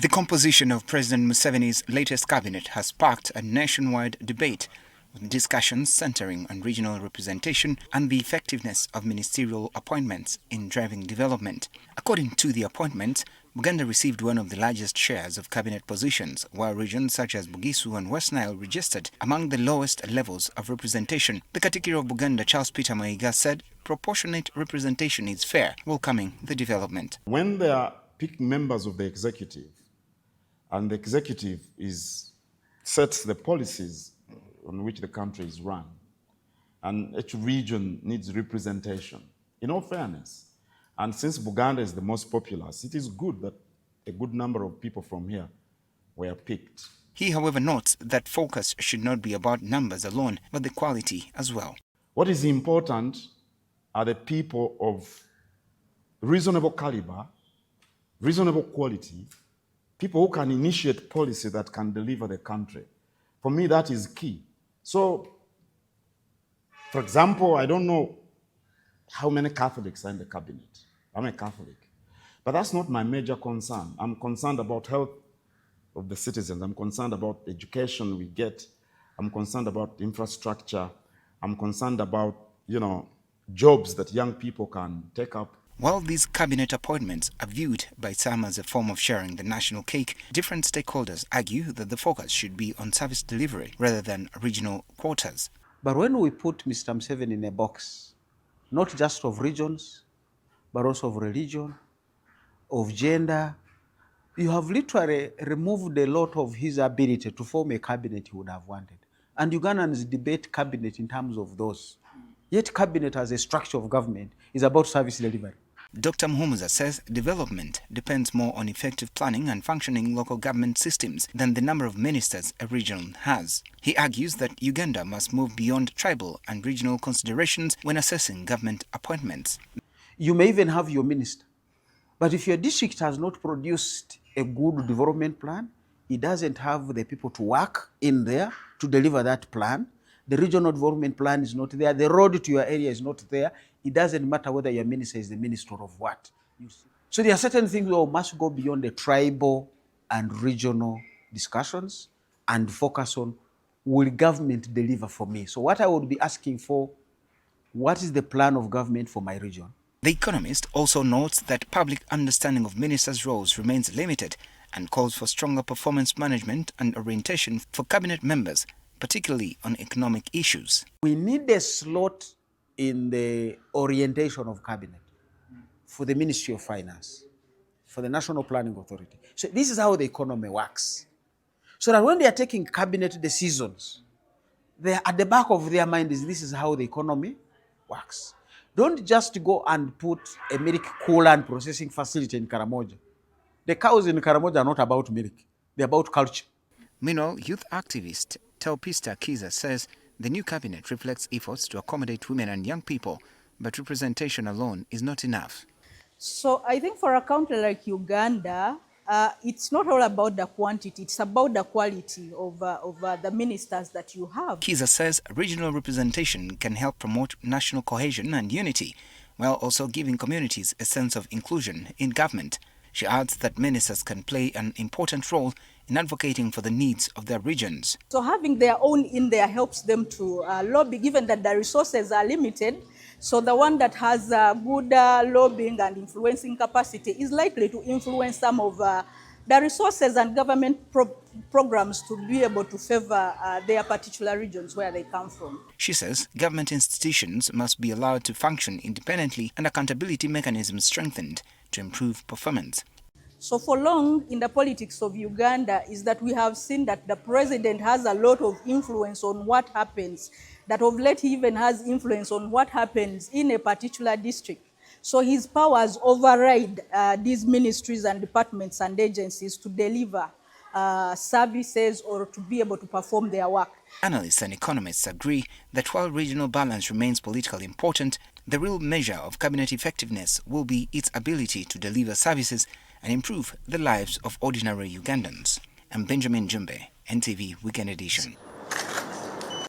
The composition of President Museveni's latest cabinet has sparked a nationwide debate, with discussions centering on regional representation and the effectiveness of ministerial appointments in driving development. According to the appointments, Uganda received one of the largest shares of cabinet positions, while regions such as Bugisu and West Nile registered among the lowest levels of representation. The Katikkiro of Buganda, Charles Peter Mayiga, said proportionate representation is fair, welcoming the development. When they are picked members of the executive, and the executive sets the policies on which the country is run, and each region needs representation, in all fairness. And since Buganda is the most populous, it is good that a good number of people from here were picked. He, however, notes that focus should not be about numbers alone, but the quality as well. What is important are the people of reasonable caliber, reasonable quality, people who can initiate policy that can deliver the country. For me, that is key. So, for example, I don't know how many Catholics are in the cabinet. I'm a Catholic. But that's not my major concern. I'm concerned about health of the citizens. I'm concerned about education we get. I'm concerned about infrastructure. I'm concerned about, jobs that young people can take up. While these cabinet appointments are viewed by some as a form of sharing the national cake, different stakeholders argue that the focus should be on service delivery rather than regional quotas. But when we put Mr. Museveni in a box, not just of regions, but also of religion, of gender, you have literally removed a lot of his ability to form a cabinet he would have wanted. And Ugandans debate cabinet in terms of those. Yet cabinet as a structure of government is about service delivery. Dr. Muhumuza says development depends more on effective planning and functioning local government systems than the number of ministers a region has. He argues that Uganda must move beyond tribal and regional considerations when assessing government appointments. You may even have your minister, but if your district has not produced a good development plan, it doesn't have the people to work in there to deliver that plan. The regional development plan is not there. The road to your area is not there. It doesn't matter whether your minister is the minister of what. So there are certain things that must go beyond the tribal and regional discussions and focus on, will government deliver for me? So what I would be asking for, what is the plan of government for my region? The economist also notes that public understanding of ministers' roles remains limited and calls for stronger performance management and orientation for cabinet members, particularly on economic issues. We need a slot in the orientation of cabinet for the Ministry of Finance, for the National Planning Authority. So this is how the economy works. So that when they are taking cabinet decisions, they are at the back of their mind this is how the economy works. Don't just go and put a milk cooler and processing facility in Karamoja. The cows in Karamoja are not about milk. They're about culture. Meanwhile, youth activist Telpista Kiza says the new cabinet reflects efforts to accommodate women and young people, but representation alone is not enough. So I think for a country like Uganda, it's not all about the quantity, it's about the quality of the ministers that you have. Kiza says regional representation can help promote national cohesion and unity, while also giving communities a sense of inclusion in government. She adds that ministers can play an important role in advocating for the needs of their regions. So having their own in there helps them to lobby, given that the resources are limited. So the one that has good lobbying and influencing capacity is likely to influence some of the resources and government programs to be able to favor their particular regions where they come from. She says government institutions must be allowed to function independently and accountability mechanisms strengthened to improve performance. So for long in the politics of Uganda is that we have seen that the president has a lot of influence on what happens, that of late he even has influence on what happens in a particular district. So his powers override these ministries and departments and agencies to deliver services or to be able to perform their work. Analysts and economists agree that while regional balance remains politically important, the real measure of cabinet effectiveness will be its ability to deliver services and improve the lives of ordinary Ugandans. I'm Benjamin Jumbe, NTV Weekend Edition.